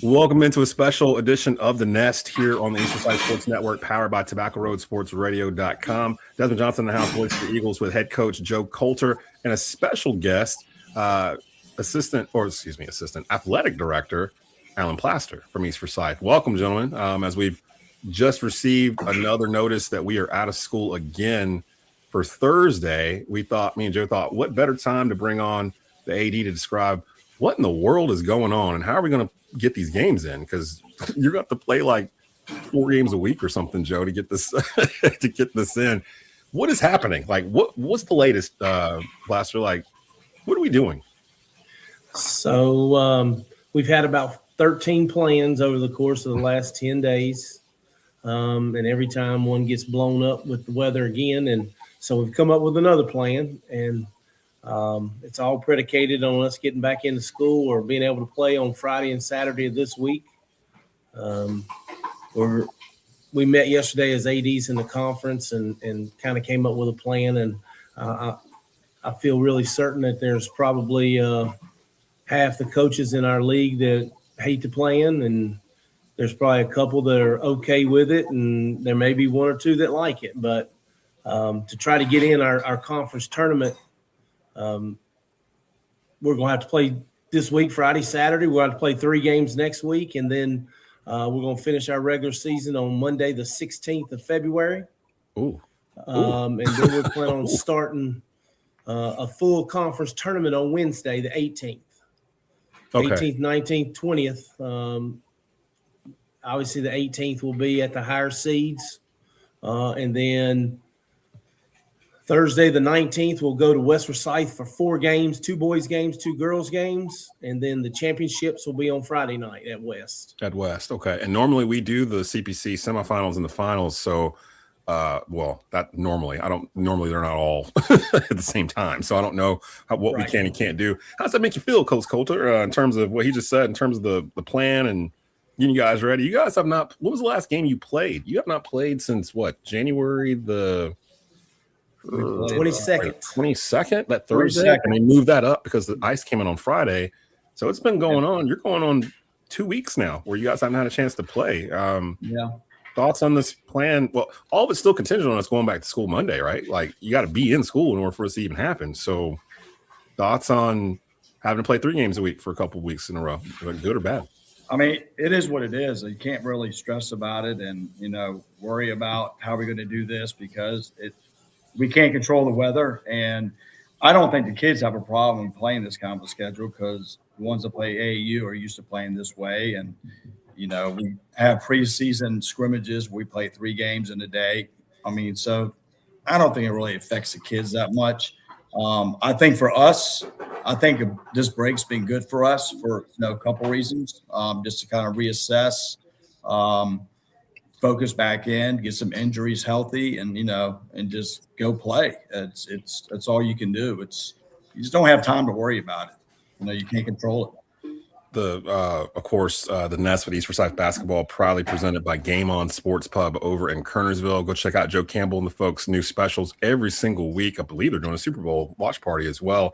Welcome into a special edition of The Nest here on the Eastern Side Sports Network, powered by TobaccoRoadSportsRadio.com. Desmond Johnson in the house, voice of the Eagles, with head coach Joe Coulter and a special guest, assistant athletic director Alan Plaster from East Forsyth. Welcome, gentlemen. As we've just received another notice that we are out of school again for Thursday, me and Joe thought, what better time to bring on the AD to describe what in the world is going on and how are we going to get these games in, because you're going to have to play like 4 games a week or something, Joe, to get this in. What is happening? Like, what's the latest, Plaster? Like, what are we doing? So we've had about 13 plans over the course of the last 10 days, and every time one gets blown up with the weather again, and so we've come up with another plan, and it's all predicated on us getting back into school or being able to play on Friday and Saturday of this week. We met yesterday as ADs in the conference and kind of came up with a plan. And I feel really certain that there's probably half the coaches in our league that hate the plan, and there's probably a couple that are okay with it, and there may be one or two that like it. But to try to get in our conference tournament, we're going to have to play this week, Friday, Saturday. We're going to have to play 3 games next week, and then we're going to finish our regular season on Monday, the 16th of February. Ooh. And then we're planning on starting a full conference tournament on Wednesday, the 18th. Okay. 18th, 19th, 20th. Obviously, the 18th will be at the higher seeds, and then Thursday, the 19th, we'll go to West Forsyth for 4 games, 2 boys games, 2 girls games, and then the championships will be on Friday night at West. Okay. And normally we do the CPC semifinals and the finals. So, normally they're not all at the same time. So I don't know what we can and can't do. How does that make you feel, Coach Coulter, in terms of what he just said, in terms of the plan and getting you guys ready? You guys have not – what was the last game you played? You have not played since what, January the – 22nd. That Thursday. And they moved that up because the ice came in on Friday. So it's been going on. You're going on 2 weeks now where you guys haven't had a chance to play. Thoughts on this plan? Well, all of it's still contingent on us going back to school Monday, right? Like, you got to be in school in order for this to even happen. So thoughts on having to play 3 games a week for a couple of weeks in a row, good or bad? I mean, it is what it is. You can't really stress about it and, worry about how we're going to do this because we can't control the weather, and I don't think the kids have a problem playing this kind of a schedule because the ones that play AAU are used to playing this way. And, we have preseason scrimmages. We play 3 games in a day. I mean, so I don't think it really affects the kids that much. I think for us, this break's been good for us for a couple reasons, just to kind of reassess, focus back in, get some injuries healthy, and and just go play. It's all you can do. You just don't have time to worry about it. You can't control it. Of course, the Nest with East Forsyth basketball, proudly presented by Game On Sports Pub over in Kernersville. Go check out Joe Campbell and the folks' new specials every single week. I believe they're doing a Super Bowl watch party as well.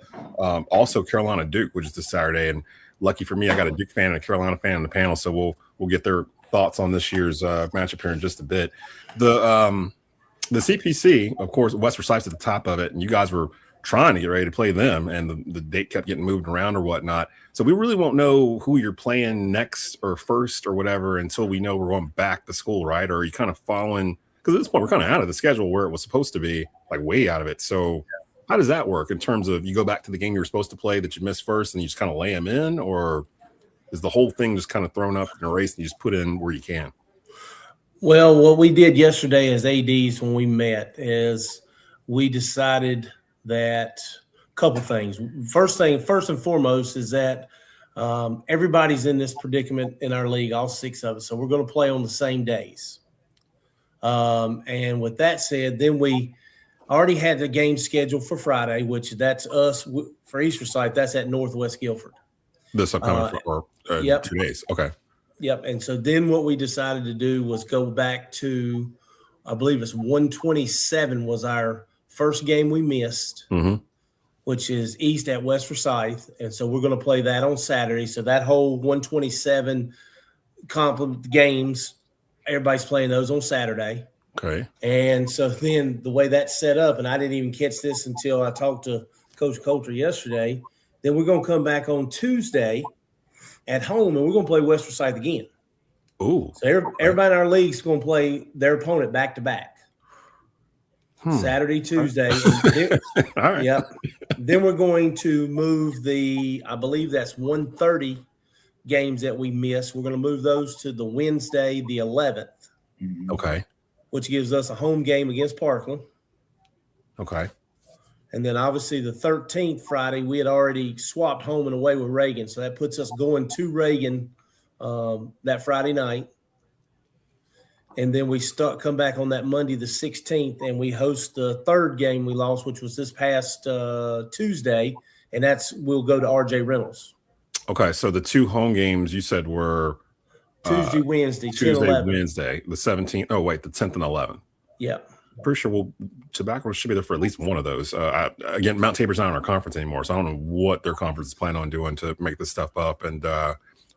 Also, Carolina Duke, which is this Saturday, and lucky for me, I got a Duke fan and a Carolina fan on the panel, so we'll get their thoughts on this year's matchup here in just a bit. The CPC, of course, West Forsyth's at the top of it, and you guys were trying to get ready to play them, and the date kept getting moved around or whatnot. So we really won't know who you're playing next or first or whatever until we know we're going back to school, right? Or are you kind of following – because at this point we're kind of out of the schedule where it was supposed to be, like way out of it. So how does that work in terms of you go back to the game you were supposed to play that you missed first and you just kind of lay them in, or – is the whole thing just kind of thrown up in a race and you just put in where you can? Well, what we did yesterday as ADs when we met is we decided that a couple things. First and foremost is that everybody's in this predicament in our league, all 6 of us. So we're going to play on the same days. And with that said, then we already had the game scheduled for Friday, which that's us for East Forsyth. That's at Northwest Guilford. This upcoming 2 days. Okay. Yep. And so then what we decided to do was go back to, I believe it's 127 was our first game we missed, which is East at West Forsyth. And so we're going to play that on Saturday. So that whole 127 complement games. Everybody's playing those on Saturday. Okay. And so then the way that's set up, and I didn't even catch this until I talked to Coach Coulter yesterday, then we're going to come back on Tuesday at home, and we're going to play West Forsyth again. Ooh. So everybody in our league is going to play their opponent back-to-back. Saturday, Tuesday. All right. Yep. Then we're going to move I believe that's 1:30 games that we missed. We're going to move those to the Wednesday, the 11th. Okay. Which gives us a home game against Parkland. Okay. And then obviously the 13th Friday, we had already swapped home and away with Reagan. So that puts us going to Reagan that Friday night. And then we come back on that Monday, the 16th, and we host the third game we lost, which was this past Tuesday. And we'll go to RJ Reynolds. Okay. So the 2 home games you said were Tuesday, Wednesday, Tuesday, 10, 11. Wednesday, the 17th. Oh, wait, the 10th and 11th. Yeah. Pretty sure Tobacco should be there for at least one of those. Again, Mount Tabor's not in our conference anymore, so I don't know what their conference is planning on doing to make this stuff up. And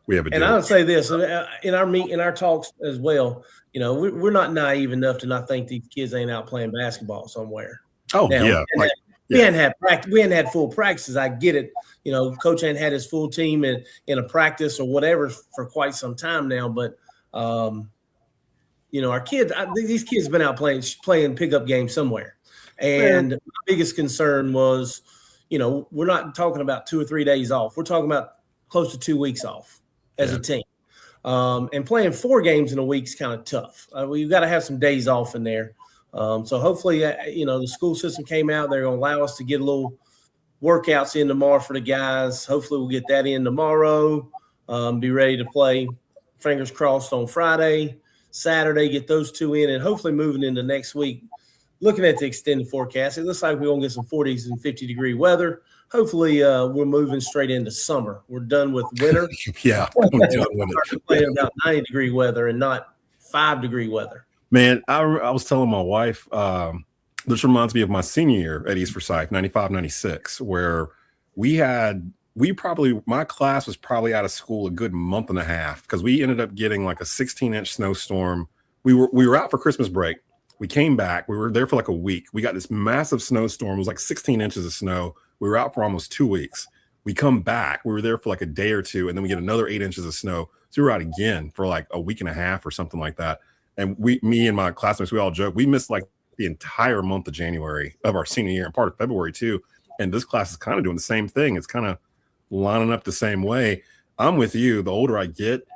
we have a deal. And I would say this in our talks as well. We're not naive enough to not think these kids ain't out playing basketball somewhere. Oh, now, yeah. We hadn't had practice. We hadn't had full practices. I get it. Coach hadn't had his full team in a practice or whatever for quite some time now. But our kids, these kids have been out playing pickup games somewhere. And my biggest concern was, we're not talking about 2 or 3 days off. We're talking about close to 2 weeks off as a team. And playing 4 games in a week is kind of tough. We've got to have some days off in there. So hopefully, the school system came out. They're going to allow us to get a little workouts in tomorrow for the guys. Hopefully we'll get that in tomorrow. Be ready to play, fingers crossed, on Friday, Saturday, get those 2 in, and hopefully moving into next week. Looking at the extended forecast, it looks like we're going to get some 40s and 50-degree weather. Hopefully we're moving straight into summer. We're done with winter. Yeah. We're playing about 90-degree weather and not 5-degree weather. Man, I was telling my wife, this reminds me of my senior year at East Forsyth, 95, 96, where my class was probably out of school a good month and a half because we ended up getting like a 16-inch snowstorm. We were out for Christmas break. We came back. We were there for like a week. We got this massive snowstorm. It was like 16 inches of snow. We were out for almost 2 weeks. We come back. We were there for like a day or two, and then we get another 8 inches of snow. So we were out again for like a week and a half or something like that. And me and my classmates, we all joke, we missed like the entire month of January of our senior year and part of February too. And this class is kind of doing the same thing. It's kind of lining up the same way. I'm with you. The older I get,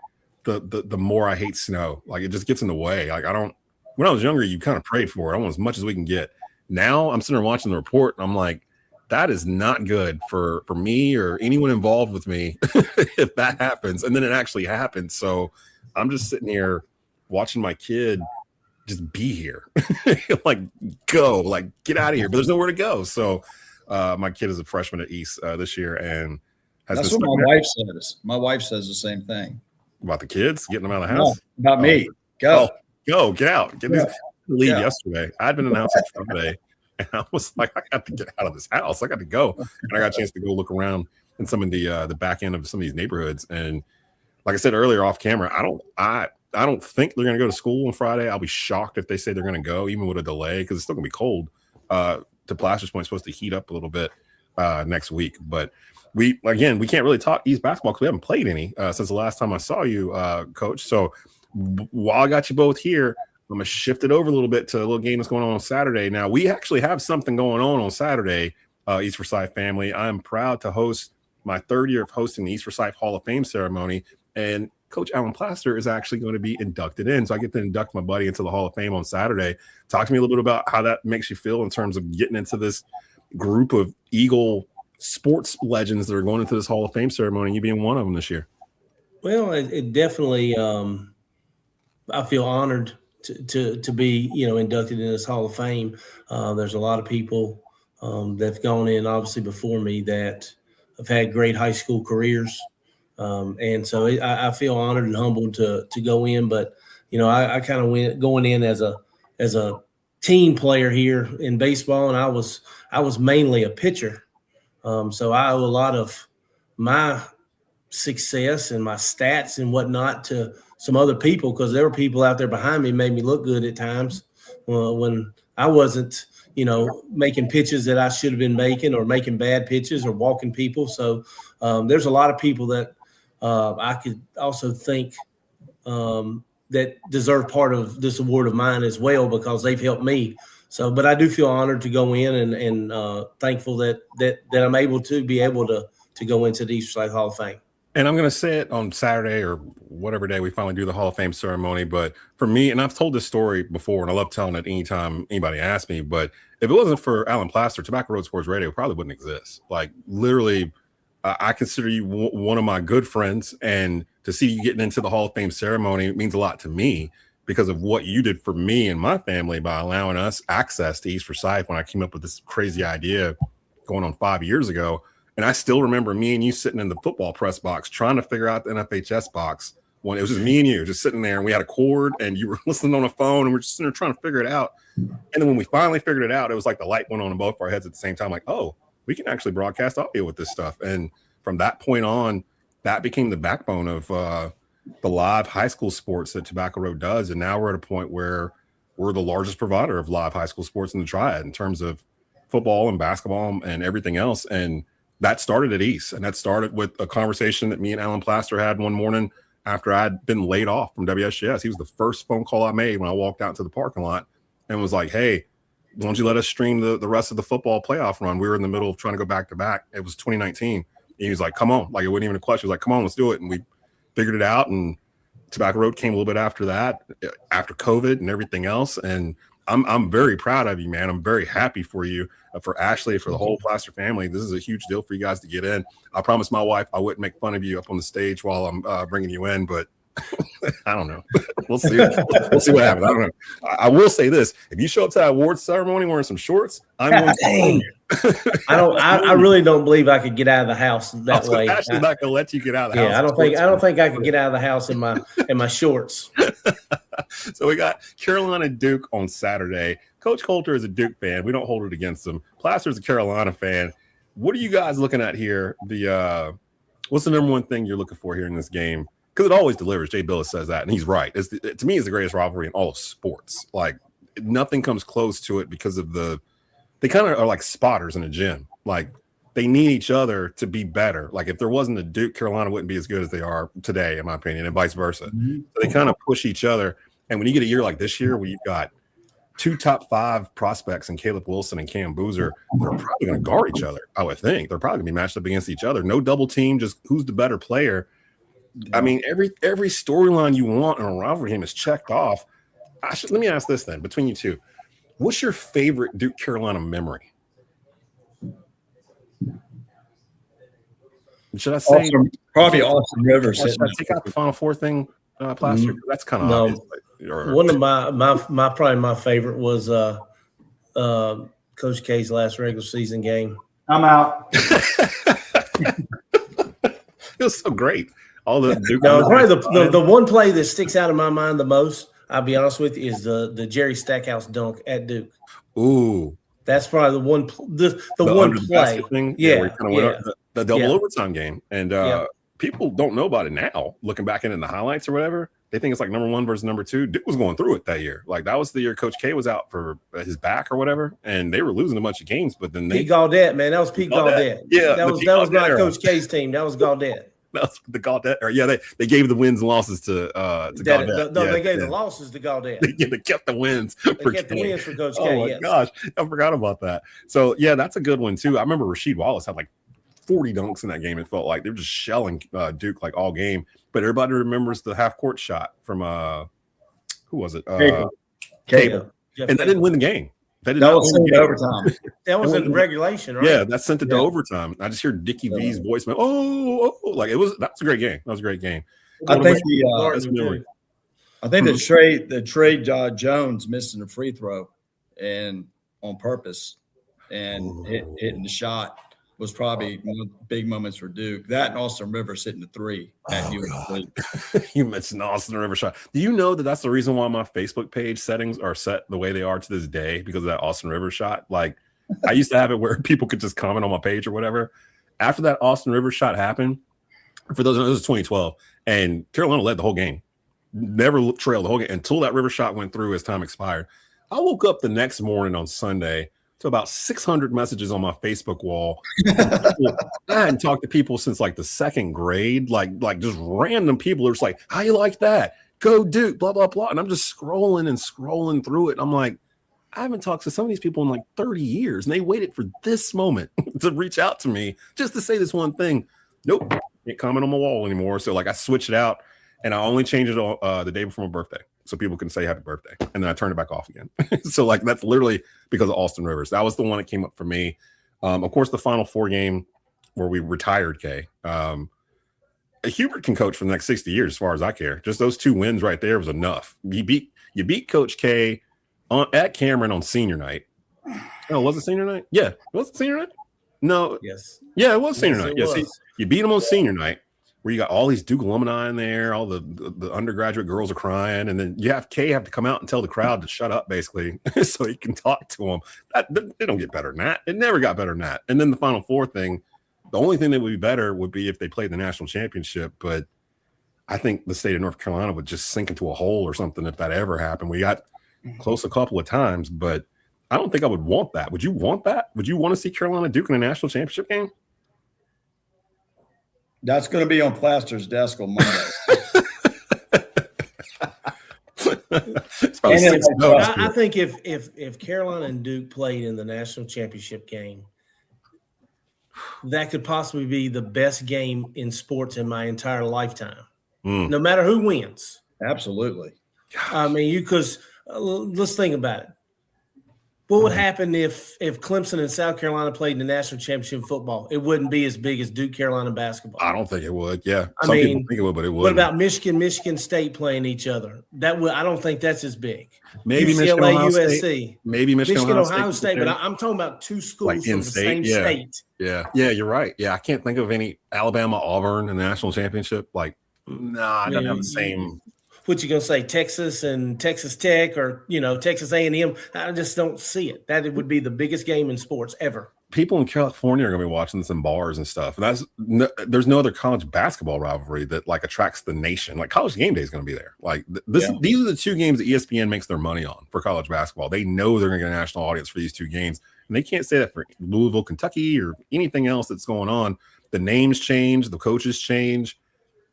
the more I hate snow. Like it just gets in the way. Like when I was younger, you kind of prayed for it. I want as much as we can get. Now I'm sitting there watching the report and I'm like, that is not good for me or anyone involved with me if that happens. And then it actually happens. So I'm just sitting here watching my kid just be here. Like, go, like, get out of here. But there's nowhere to go. So my kid is a freshman at East this year and that's what my wife says. My wife says the same thing. About the kids, getting them out of the house? No, about me. Go. Go, get out. Leave yesterday. I'd been announced on Friday. And I was like, I got to get out of this house. I got to go. And I got a chance to go look around in some of the back end of some of these neighborhoods. And like I said earlier off camera, I don't think they're going to go to school on Friday. I'll be shocked if they say they're going to go, even with a delay, because it's still going to be cold. To Plaster's point, it's supposed to heat up a little bit next week. But we can't really talk East basketball because we haven't played any since the last time I saw you, Coach. So while I got you both here, I'm going to shift it over a little bit to a little game that's going on Saturday. Now, we actually have something going on Saturday, East Forsyth family. I'm proud to host my 3rd year of hosting the East Forsyth Hall of Fame ceremony. And Coach Alan Plaster is actually going to be inducted in. So I get to induct my buddy into the Hall of Fame on Saturday. Talk to me a little bit about how that makes you feel in terms of getting into this group of Eagle sports legends that are going into this Hall of Fame ceremony, and you being one of them this year. Well, it definitely, I feel honored to be, inducted in this Hall of Fame. There's a lot of people that've gone in obviously before me that have had great high school careers. And so I feel honored and humbled to go in, but I kind of went going in as a team player here in baseball, and I was mainly a pitcher. So I owe a lot of my success and my stats and whatnot to some other people, because there were people out there behind me made me look good at times when I wasn't, making pitches that I should have been making, or making bad pitches, or walking people. So there's a lot of people that I could also think that deserve part of this award of mine as well, because they've helped me. So, but I do feel honored to go in and thankful that I'm able to go into the East Forsyth Hall of Fame. And I'm going to say it on Saturday or whatever day we finally do the Hall of Fame ceremony. But for me, and I've told this story before, and I love telling it anytime anybody asks me, but if it wasn't for Alan Plaster, Tobacco Road Sports Radio probably wouldn't exist. Like, literally, I consider you one of my good friends, and to see you getting into the Hall of Fame ceremony means a lot to me because of what you did for me and my family by allowing us access to East Forsyth when I came up with this crazy idea going on 5 years ago. And I still remember me and you sitting in the football press box trying to figure out the NFHS box when it was just me and you just sitting there, and we had a cord and you were listening on a phone, and we're just sitting there trying to figure it out. And then when we finally figured it out, it was like the light went on in both our heads at the same time. Like, oh, we can actually broadcast audio with this stuff. And from that point on, that became the backbone of the live high school sports that Tobacco Road does. And now we're at a point where we're the largest provider of live high school sports in the Triad in terms of football and basketball and everything else. And that started at East, and that started with a conversation that me and Alan Plaster had one morning after I'd been laid off from WSGS. He was the first phone call I made when I walked out into the parking lot and was like, hey, why don't you let us stream the rest of the football playoff run? We were in the middle of trying to go back to back. It was 2019. And he was like, come on. Like, it wasn't even a question. He was like, come on, let's do it. And we figured it out. And Tobacco Road came a little bit after that, after COVID and everything else. And I'm very proud of you, man. I'm very happy for you, for Ashley, for the whole Plaster family. This is a huge deal for you guys to get in. I promised my wife I wouldn't make fun of you up on the stage while I'm bringing you in, but I don't know. We'll see. We'll see what happens. I don't know. I will say this: if you show up to that awards ceremony wearing some shorts, I'm going to. I really don't believe I could get out of the house that way. Ashley's not going to let you get out of the house. Yeah, I don't think I could get out of the house in my shorts. So we got Carolina Duke on Saturday. Coach Coulter is a Duke fan. We don't hold it against him. Plaster's a Carolina fan. What are you guys looking at here? What's the number one thing you're looking for here in this game? Because it always delivers. Jay Billis says that, and he's right. To me, it's the greatest rivalry in all of sports. Like, nothing comes close to it because of they kind of are like spotters in a gym. Like, they need each other to be better. Like, if there wasn't a Duke, Carolina wouldn't be as good as they are today, in my opinion, and vice versa. Mm-hmm. So they kind of push each other. And when you get a year like this year where you've got two top 5 prospects in Caleb Wilson and Cam Boozer, they're probably going to guard each other, I would think. They're probably going to be matched up against each other. No double team, just who's the better player. I mean, every storyline you want in a rivalry game is checked off. Let me ask this then, between you two. What's your favorite Duke Carolina memory? Should I say probably Austin Rivers? Should I take out the Final Four thing, Plaster? That's kind of obvious. One of my probably my favorite was Coach K's last regular season game. I'm out. It was so great. All the Duke. Probably the one play that sticks out in my mind the most, I'll be honest with you, is the Jerry Stackhouse dunk at Duke. Ooh, that's probably the one one play. Thing, yeah, the double overtime game, and people don't know about it now. Looking back in the highlights or whatever, they think it's like number 1 versus number 2. Duke was going through it that year. Like, that was the year Coach K was out for his back or whatever, and they were losing a bunch of games. But then Pete Gaudette, man, that was Pete Gaudette. Yeah, that was not Coach K's team. That was Gaudette. That's the Gaudette. Or they gave the wins and losses to Gaudette. They gave the losses to Gaudette. They kept the wins. They kept the wins for Coach K. Oh my gosh, I forgot about that. So yeah, that's a good one too. I remember Rasheed Wallace had like 40 dunks in that game. It felt like they were just shelling Duke like all game. But everybody remembers the half court shot from who was it? Cable. And they didn't win the game. That was sent to overtime. That was in regulation, right? Yeah, that sent it to overtime. I just hear Dickie V's voicemail. Like that's a great game. That was a great game. I think the Trey Jones missing a free throw and on purpose and hitting the shot was probably one of the big moments for Duke. That and Austin Rivers hitting the 3 at UNC. You mentioned the Austin Rivers shot. Do you know that that's the reason why my Facebook page settings are set the way they are to this day, because of that Austin Rivers shot? Like, I used to have it where people could just comment on my page or whatever. After that Austin Rivers shot happened, For those, this was 2012, and Carolina led the whole game, never trailed the whole game until that river shot went through as time expired. I woke up the next morning on Sunday to about 600 messages on my Facebook wall. I hadn't talked to people since like the second grade, like just random people who are just like, how you like that? Go Duke, blah, blah, blah. And I'm just scrolling through it. I'm like, I haven't talked to some of these people in like 30 years, and they waited for this moment to reach out to me just to say this one thing. Nope, can't comment on my wall anymore. So like I switched it out, and I only changed it on the day before my birthday, so people can say happy birthday, and then I turned it back off again. So like that's literally because of Austin Rivers. That was the one that came up for me. Of course, the Final Four game where we retired Kay. Hubert can coach for the next 60 years, as far as I care. Just those 2 wins right there was enough. You beat Coach K at Cameron on senior night. Oh, was it senior night? Yeah. Was it senior night? No. Yes. Yeah, it was senior night. Yes, Yeah, see, you beat him on senior night, where you got all these Duke alumni in there, all the undergraduate girls are crying, and then you have Kay have to come out and tell the crowd to shut up, basically, so he can talk to them. They don't get better than that. It never got better than that. And then the Final Four thing, the only thing that would be better would be if they played the national championship, but I think the state of North Carolina would just sink into a hole or something if that ever happened. We got close a couple of times, but I don't think I would want that. Would you want that? Would you want to see Carolina Duke in a national championship game? That's going to be on Plaster's desk on Monday. I think if Carolina and Duke played in the national championship game, that could possibly be the best game in sports in my entire lifetime, no matter who wins. Absolutely. I mean, because let's think about it. What would happen if Clemson and South Carolina played in the national championship football? It wouldn't be as big as Duke Carolina basketball. I don't think it would. Yeah, Some people think it would, but it would. What about Michigan State playing each other? I don't think that's as big. Maybe UCLA, Michigan, USC, State. Maybe Michigan, Ohio State. But I'm talking about 2 schools like from the same state. Yeah, you're right. Yeah, I can't think of any Alabama, Auburn in the national championship. Like, nah, it doesn't have the same. What you gonna say, Texas and Texas Tech, or Texas A&M? I just don't see it. That it would be the biggest game in sports ever. People in California are gonna be watching this in bars and stuff, and there's no other college basketball rivalry that like attracts the nation. Like College Game Day is gonna be there. Like these are the 2 games that ESPN makes their money on for college basketball. They know they're gonna get a national audience for these 2 games, and they can't say that for Louisville, Kentucky, or anything else that's going on. The names change, the coaches change,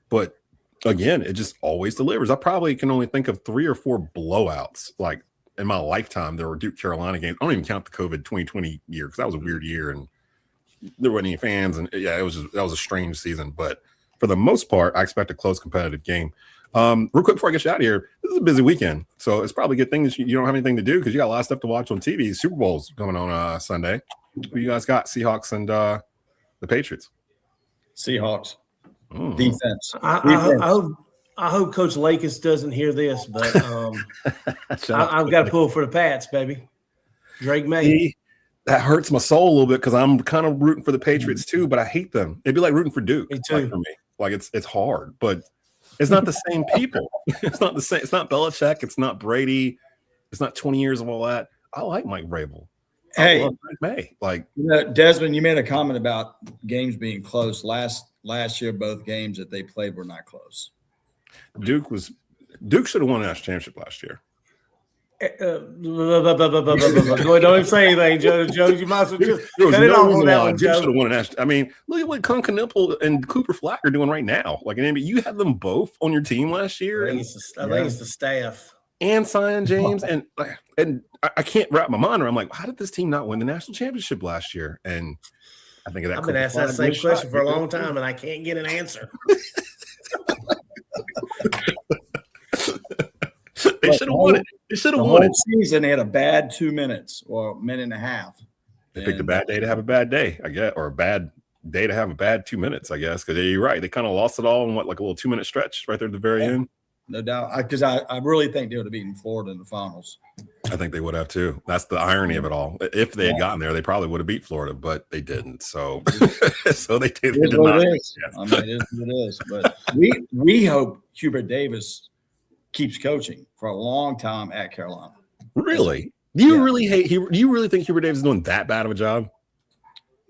but again, it just always delivers. I probably can only think of 3 or 4 blowouts like in my lifetime. There were Duke Carolina games. I don't even count the COVID 2020 year because that was a weird year and there weren't any fans. And yeah, that was a strange season. But for the most part, I expect a close competitive game. Real quick before I get you out of here, this is a busy weekend, so it's probably a good thing that you don't have anything to do because you got a lot of stuff to watch on TV. Super Bowl's coming on Sunday. Who you guys got? Seahawks and the Patriots. Seahawks. Mm. Defense. I hope Coach Lakis doesn't hear this, but I've got to pull for the Pats, baby. Drake May. That hurts my soul a little bit because I'm kind of rooting for the Patriots too, but I hate them. It'd be like rooting for Duke. Me too. Like for me. Like it's hard, but it's not the same people. It's not the same. It's not Belichick. It's not Brady. It's not 20 years of all that. I like Mike Vrabel. Hey, Drake May. Like Desmond, you made a comment about games being close. Last year, both games that they played were not close. Duke should have won a national championship last year. Don't even say anything, Joe. Joe, you might as well just cut it off on that one, Joe. Should have won a national. I mean, look at what Kunkel and Cooper Flack are doing right now. Like, you had them both on your team last year. I think it's the staff and Sion James and I can't wrap my mind around. I'm like, how did this team not win the national championship last year? And I think I've been asked that same question for a long time, and I can't get an answer. They should have won it. They should have won it. Season, they had a bad 2 minutes or minute and a half. They picked a bad day to have a bad day, I guess, or a bad day to have a bad 2 minutes, I guess. Because you're right, they kind of lost it all in like a little 2 minute stretch right there at the very end. No doubt, because I really think they would have beaten Florida in the finals. I think they would have too. That's the irony of it all. If they had gotten there, they probably would have beat Florida, but they didn't. So, they did. It is what it is. I mean, it is what it is. But we hope Hubert Davis keeps coaching for a long time at Carolina. Really? Do you really think Hubert Davis is doing that bad of a job?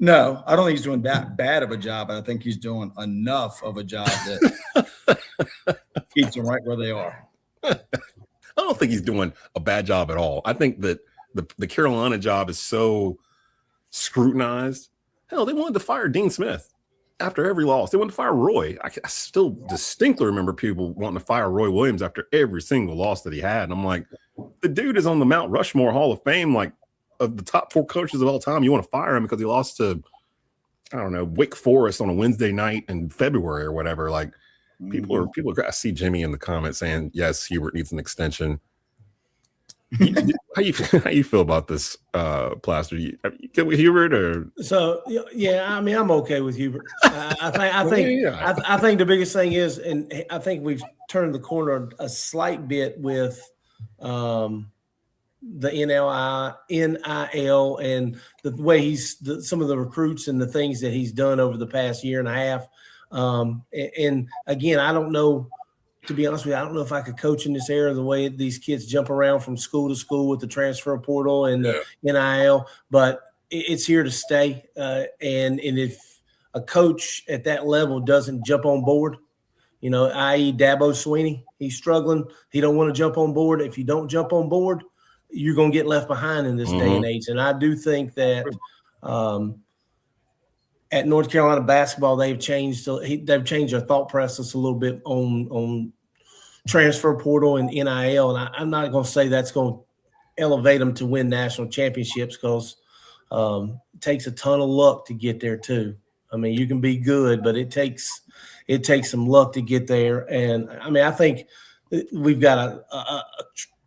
No, I don't think he's doing that bad of a job, but I think he's doing enough of a job that keeps them right where they are. I don't think he's doing a bad job at all. I think that the Carolina job is so scrutinized. Hell, they wanted to fire Dean Smith after every loss. They wanted to fire Roy. I still distinctly remember people wanting to fire Roy Williams after every single loss that he had. And I'm like, the dude is on the Mount Rushmore Hall of Fame, like of the top 4 coaches of all time. You want to fire him because he lost to, I don't know, Wake Forest on a Wednesday night in February or whatever. Like people are. I see Jimmy in the comments saying, yes, Hubert needs an extension. How you feel about this, Plaster? You get with Hubert or? So yeah, I mean, I'm okay with Hubert. I think the biggest thing is, and I think we've turned the corner a slight bit with the NIL and the way some of the recruits and the things that he's done over the past year and a half. And again, I don't know. To be honest with you, I don't know if I could coach in this era the way these kids jump around from school to school with the transfer portal and the NIL, but it's here to stay. And if a coach at that level doesn't jump on board, i.e. Dabo Swinney, he's struggling. He don't want to jump on board. If you don't jump on board, you're going to get left behind in this day and age. And I do think that at North Carolina basketball, they've changed their thought process a little bit on transfer portal and NIL. And I'm not going to say that's going to elevate them to win national championships because it takes a ton of luck to get there too. I mean, you can be good, but it takes some luck to get there. And I mean, I think we've got a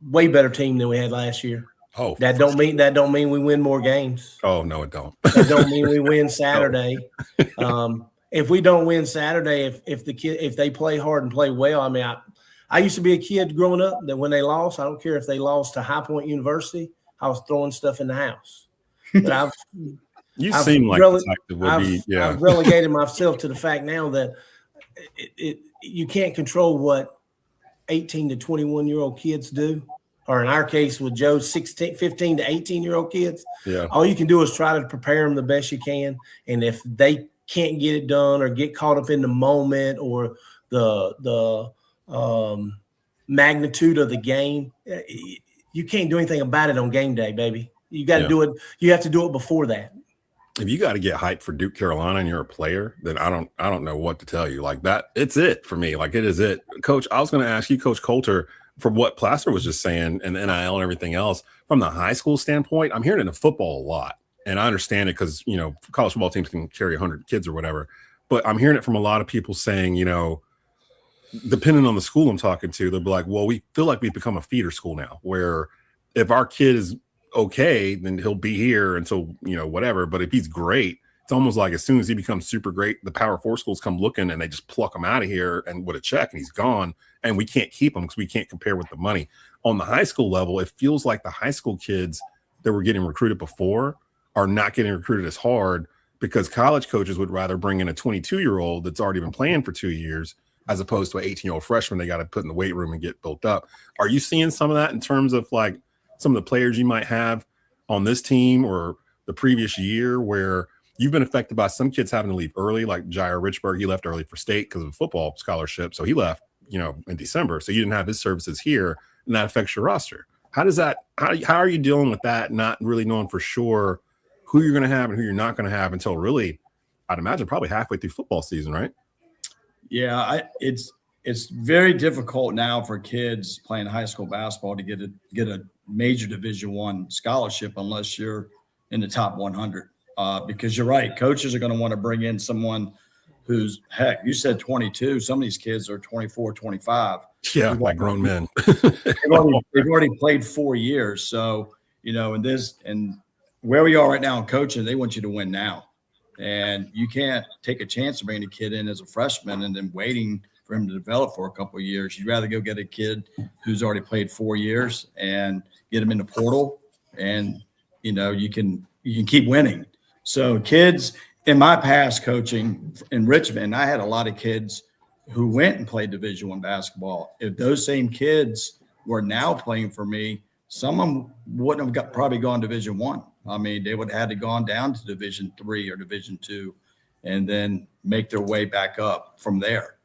way better team than we had last year. Oh, that don't mean we win more games. Oh no, it don't. That don't mean we win Saturday. If we don't win Saturday, if they play hard and play well, I mean, I used to be a kid growing up that when they lost, I don't care if they lost to High Point University, I was throwing stuff in the house. But I've relegated myself to the fact now that you can't control what 18 to 21-year-old kids do. Or in our case with Joe's 15 to 18-year-old kids, all you can do is try to prepare them the best you can. And if they can't get it done or get caught up in the moment or the magnitude of the game, you can't do anything about it on game day, baby. You got to do it. You have to do it before that. If you got to get hyped for Duke Carolina and you're a player, then I don't know what to tell you. Like that, it's it for me. Like it is it. Coach, I was going to ask you, Coach Coulter, from what Plaster was just saying and the NIL and everything else, from the high school standpoint, I'm hearing it in football a lot. And I understand it because, college football teams can carry 100 kids or whatever. But I'm hearing it from a lot of people saying, depending on the school I'm talking to, they'll be like, well, we feel like we've become a feeder school now, where if our kid is okay, then he'll be here until, whatever. But if he's great, it's almost like as soon as he becomes super great, the Power 4 schools come looking and they just pluck him out of here and with a check and he's gone. And we can't keep him because we can't compare with the money. On the high school level, it feels like the high school kids that were getting recruited before are not getting recruited as hard because college coaches would rather bring in a 22-year-old that's already been playing for 2 years as opposed to an 18-year-old freshman they got to put in the weight room and get built up. Are you seeing some of that in terms of like some of the players you might have on this team or the previous year where you've been affected by some kids having to leave early, like Jair Richburg? He left early for state because of a football scholarship. So he left, in December. So you didn't have his services here, and that affects your roster. How are you dealing with that, not really knowing for sure who you're going to have and who you're not going to have until really, I'd imagine, probably halfway through football season, right? Yeah, it's very difficult now for kids playing high school basketball to get a major Division I scholarship unless you're in the top 100. Because you're right, coaches are going to want to bring in someone who's, heck, you said 22. Some of these kids are 24, 25. Yeah, like grown men. they've already played 4 years. So, and where we are right now in coaching, they want you to win now. And you can't take a chance of bringing a kid in as a freshman and then waiting for him to develop for a couple of years. You'd rather go get a kid who's already played 4 years and get him in the portal. And, you can keep winning. So kids, in my past coaching in Richmond, I had a lot of kids who went and played Division I basketball. If those same kids were now playing for me, some of them wouldn't have probably gone Division I. I mean, they would have had to gone down to Division III or Division II and then make their way back up from there.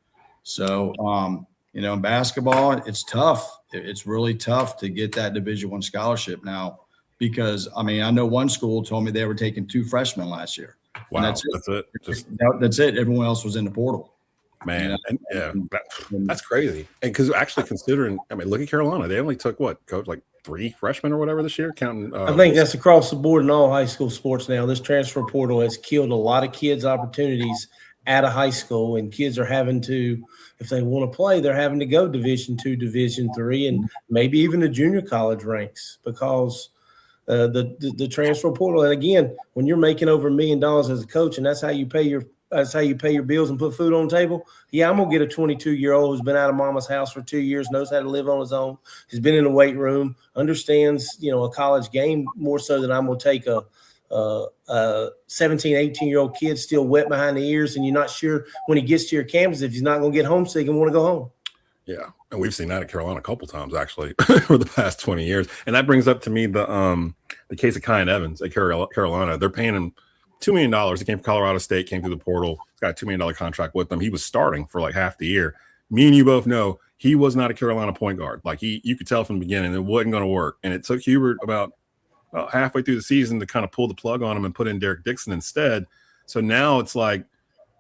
So, in basketball, it's tough. It's really tough to get that Division I scholarship now because, I know one school told me they were taking 2 freshmen last year. Wow, that's it. That's it. Everyone else was in the portal. Man, that's crazy. And because actually considering, look at Carolina. They only took coach, like 3 freshmen or whatever this year, counting. I think that's across the board in all high school sports now. This transfer portal has killed a lot of kids' opportunities out of high school, and kids are having to, if they want to play, they're having to go Division II, Division III, and maybe even the junior college ranks because the transfer portal. And again, when you're making over $1 million as a coach, and that's how you pay your bills and put food on the table. Yeah, I'm gonna get a 22-year-old who's been out of mama's house for 2 years, knows how to live on his own, has been in the weight room, understands a college game more so than I'm gonna take a 17, 18-year-old kid still wet behind the ears, and you're not sure when he gets to your campus if he's not gonna get homesick and want to go home. Yeah, and we've seen that at Carolina a couple times actually for the past 20 years. And that brings up to me the case of Kyan Evans at Carolina. They're paying him $2 million. He came from Colorado State, came through the portal. He's got a $2 million contract with them. He was starting for like half the year. Me and you both know he was not a Carolina point guard. Like you could tell from the beginning it wasn't going to work. And it took Hubert about halfway through the season to kind of pull the plug on him and put in Derek Dixon instead. So now it's like,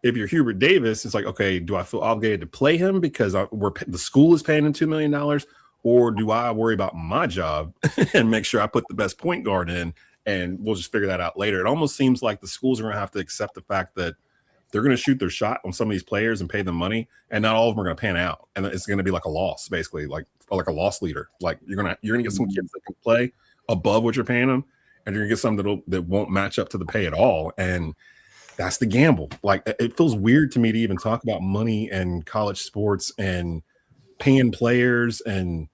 if you're Hubert Davis, it's like, okay, do I feel obligated to play him because the school is paying him $2 million, or do I worry about my job and make sure I put the best point guard in? And we'll just figure that out later. It almost seems like the schools are going to have to accept the fact that they're going to shoot their shot on some of these players and pay them money, and not all of them are going to pan out. And it's going to be like a loss, basically, like a loss leader. Like you're going to get some kids that can play above what you're paying them, and you're going to get some that won't match up to the pay at all. And that's the gamble. Like it feels weird to me to even talk about money and college sports and paying players and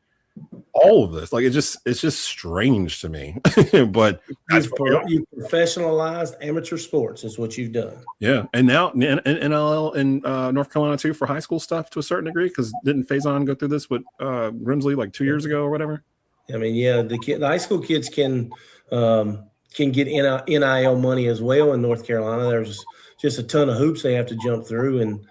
all of this. Like it's just strange to me. But you professionalized amateur sports is what you've done. Yeah, and now NLL in North Carolina too for high school stuff to a certain degree. Because didn't Faison go through this with Grimsley like 2 years ago or whatever? Yeah, the high school kids can get NIL money as well in North Carolina. There's just a ton of hoops they have to jump through, and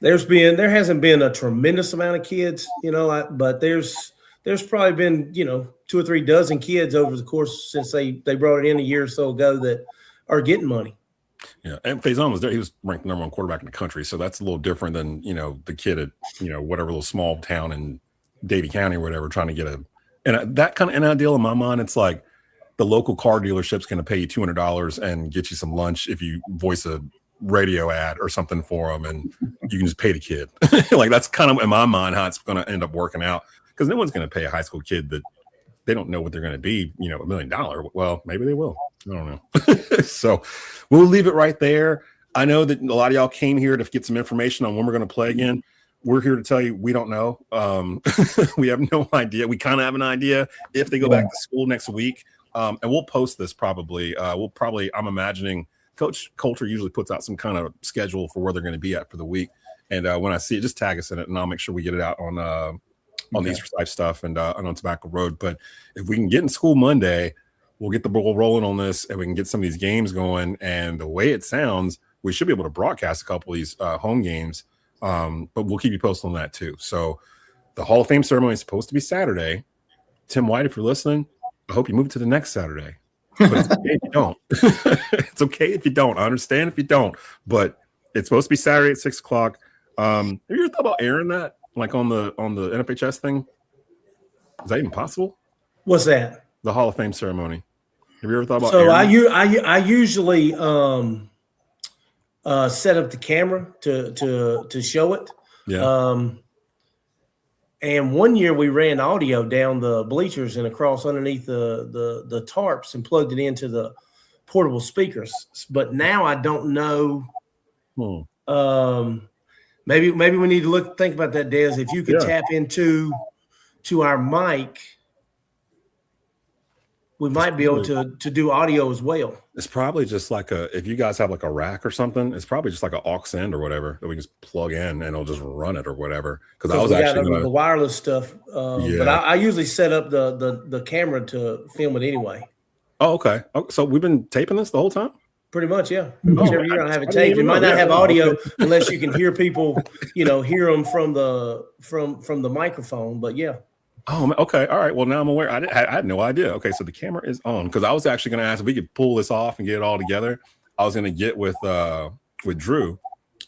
there hasn't been a tremendous amount of kids, but there's probably been 2 or 3 dozen kids over the course since they brought it in a year or so ago that are getting money. Yeah, and Faison was there. He was ranked the #1 quarterback in the country, so that's a little different than the kid at whatever little small town in Davie County or whatever trying to get that kind of NIL deal. In my mind, it's like the local car dealership's going to pay you $200 and get you some lunch if you voice a radio ad or something for them, and you can just pay the kid. Like that's kind of in my mind how it's going to end up working out, because no one's going to pay a high school kid that they don't know what they're going to be, $1 million. Well, maybe they will. I don't know. So we'll leave it right there. I know that a lot of y'all came here to get some information on when we're going to play again. We're here to tell you we don't know. We have no idea. We kind of have an idea if they go back to school next week. And we'll post this probably. I'm imagining Coach Coulter usually puts out some kind of schedule for where they're going to be at for the week. And when I see it, just tag us in it, and I'll make sure we get it out on the East Forsyth stuff and on Tobacco Road. But if we can get in school Monday, we'll get the ball rolling on this, and we can get some of these games going. And the way it sounds, we should be able to broadcast a couple of these home games. But we'll keep you posted on that too. So the Hall of Fame ceremony is supposed to be Saturday. Tim White, if you're listening, I hope you move to the next Saturday. But it's okay if you don't. It's okay if you don't. I understand if you don't. But it's supposed to be Saturday at 6:00. Have you ever thought about airing that, like on the NFHS thing? Is that even possible? What's that? The Hall of Fame ceremony. Have you ever thought about? So I usually set up the camera to show it. Yeah. And one year we ran audio down the bleachers and across underneath the tarps and plugged it into the portable speakers. But now I don't know. Maybe we need to think about that, Des. If you could tap into our mic, we might be able to do audio as well. It's probably just like if you guys have like a rack or something, it's probably just like an aux end or whatever that we just plug in and it'll just run it or whatever. Because I was actually the wireless stuff. But I usually set up the camera to film it anyway. Oh, okay. Oh, so we've been taping this the whole time? Pretty much, yeah. Pretty much every year I have it I didn't taped. You even might know. not Yeah, have yeah, audio okay. unless you can hear people, hear them from the microphone. But yeah. Oh, okay. All right. Well, now I'm aware. I had no idea. Okay, so the camera is on because I was actually going to ask if we could pull this off and get it all together. I was going to get with Drew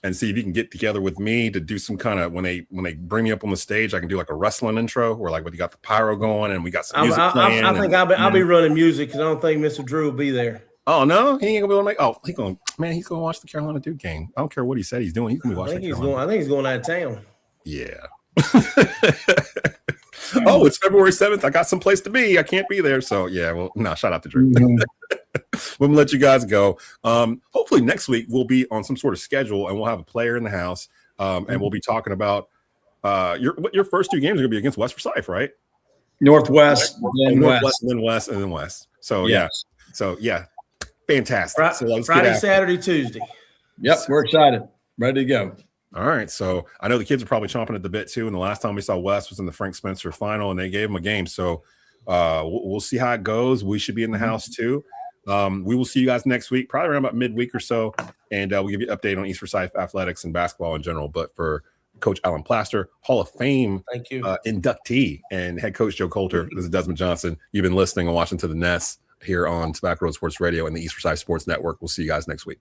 and see if you can get together with me to do some kind of when they bring me up on the stage, I can do like a wrestling intro where like when you got the pyro going and we got some music playing. I think I'll be running music because I don't think Mr. Drew will be there. Oh no, he ain't gonna be able to make. Oh, he's gonna watch the Carolina Duke game. I don't care what he said he's doing. He's gonna be watching. I think he's going out of town. Yeah. Oh, it's February 7th. I got some place to be. I can't be there. So yeah, well, no, shout out to Drew. We'll let you guys go. Hopefully next week we'll be on some sort of schedule and we'll have a player in the house. And we'll be talking about your first 2 games are gonna be against West Forsyth, right? Northwest, then Northwest, and then West. So yes. yeah. Fantastic. So Friday, Saturday, Tuesday. Yep, we're excited. Ready to go. All right. So I know the kids are probably chomping at the bit too. And the last time we saw West was in the Frank Spencer final and they gave him a game. So we'll see how it goes. We should be in the house too. We will see you guys next week, probably around about midweek or so. And we'll give you an update on East Forsyth athletics and basketball in general. But for Coach Alan Plaster, Hall of Fame Thank you. Inductee, and head coach Joe Coulter, this is Desmond Johnson. You've been listening and watching to the Nest here on Tobacco Road Sports Radio and the East Forsyth Sports Network. We'll see you guys next week.